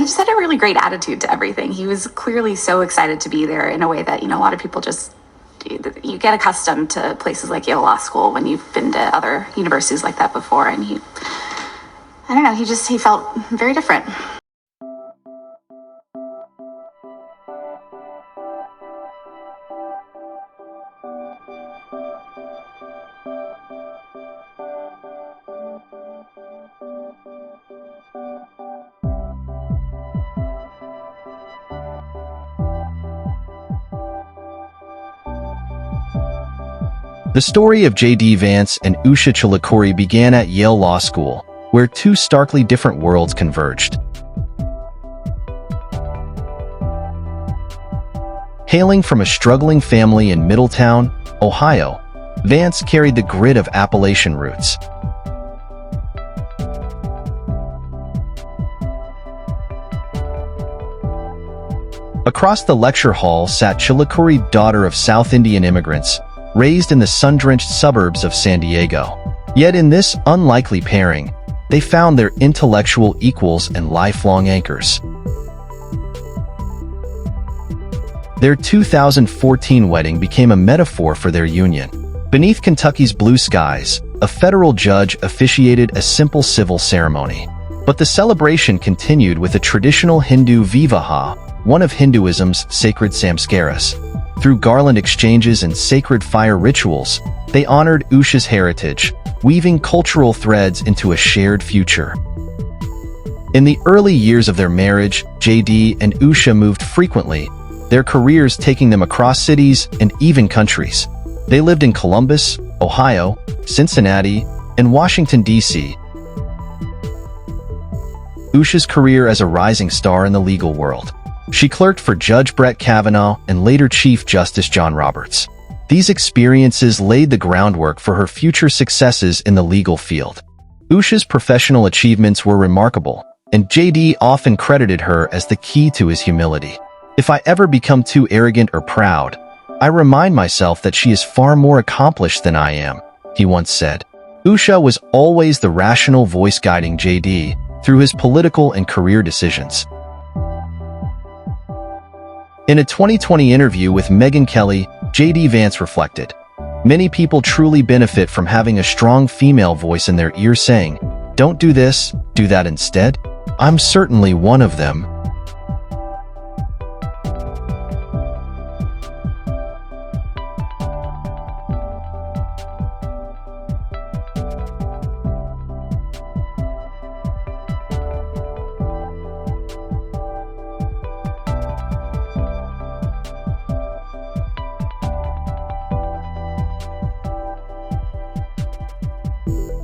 He just had a really great attitude to everything. He was clearly so excited to be there in a way that, a lot of people just, you get accustomed to places like Yale Law School when you've been to other universities like that before. And I don't know, he felt very different. The story of JD Vance and Usha Vance began at Yale Law School, where two starkly different worlds converged. Hailing from a struggling family in Middletown, Ohio, Vance carried the grit of Appalachian roots. Across the lecture hall sat Chillicothe, daughter of South Indian immigrants, raised in the sun-drenched suburbs of San Diego. Yet in this unlikely pairing, they found their intellectual equals and lifelong anchors. Their 2014 wedding became a metaphor for their union. Beneath Kentucky's blue skies, a federal judge officiated a simple civil ceremony. But the celebration continued with a traditional Hindu vivaha, one of Hinduism's sacred samskaras. Through garland exchanges and sacred fire rituals, they honored Usha's heritage, weaving cultural threads into a shared future. In the early years of their marriage, JD and Usha moved frequently, their careers taking them across cities and even countries. They lived in Columbus, Ohio, Cincinnati, and Washington, D.C. Usha's career as a rising star in the legal world. She clerked for Judge Brett Kavanaugh and later Chief Justice John Roberts. These experiences laid the groundwork for her future successes in the legal field. Usha's professional achievements were remarkable, and JD often credited her as the key to his humility. "If I ever become too arrogant or proud, I remind myself that she is far more accomplished than I am," he once said. Usha was always the rational voice guiding JD through his political and career decisions. In a 2020 interview with Megyn Kelly, JD Vance reflected, "Many people truly benefit from having a strong female voice in their ear saying, 'Don't do this, do that instead.' I'm certainly one of them."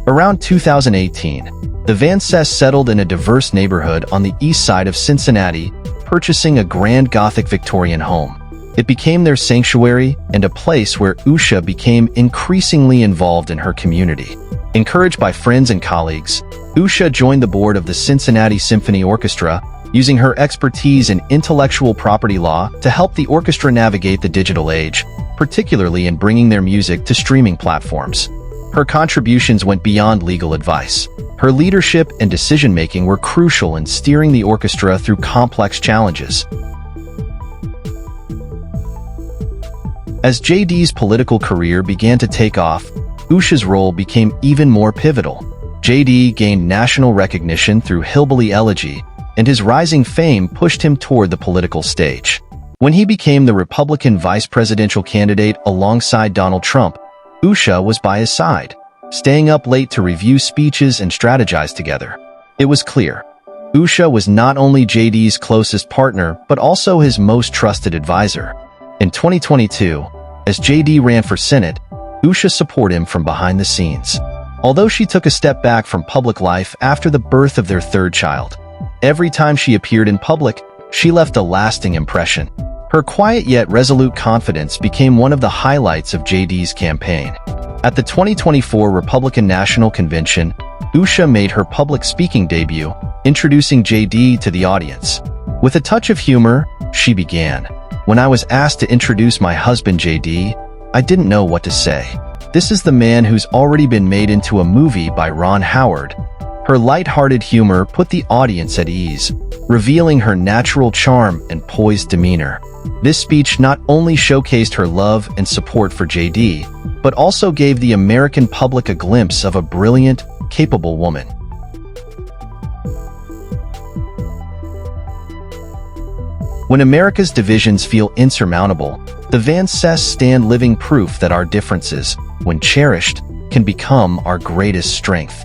Around 2018, the Vances settled in a diverse neighborhood on the east side of Cincinnati, purchasing a grand Gothic Victorian home. It became their sanctuary and a place where Usha became increasingly involved in her community. Encouraged by friends and colleagues, Usha joined the board of the Cincinnati Symphony Orchestra, using her expertise in intellectual property law to help the orchestra navigate the digital age, particularly in bringing their music to streaming platforms. Her contributions went beyond legal advice. Her leadership and decision-making were crucial in steering the orchestra through complex challenges. As JD's political career began to take off, Usha's role became even more pivotal. JD gained national recognition through Hillbilly Elegy, and his rising fame pushed him toward the political stage. When he became the Republican vice presidential candidate alongside Donald Trump, Usha was by his side, staying up late to review speeches and strategize together. It was clear, Usha was not only JD's closest partner, but also his most trusted advisor. In 2022, as JD ran for Senate, Usha supported him from behind the scenes. Although she took a step back from public life after the birth of their third child, every time she appeared in public, she left a lasting impression. Her quiet yet resolute confidence became one of the highlights of JD's campaign. At the 2024 Republican National Convention, Usha made her public speaking debut, introducing JD to the audience. With a touch of humor, she began, "When I was asked to introduce my husband JD, I didn't know what to say. This is the man who's already been made into a movie by Ron Howard." Her light-hearted humor put the audience at ease, revealing her natural charm and poised demeanor. This speech not only showcased her love and support for JD, but also gave the American public a glimpse of a brilliant, capable woman. When America's divisions feel insurmountable, the Vances stand living proof that our differences, when cherished, can become our greatest strength.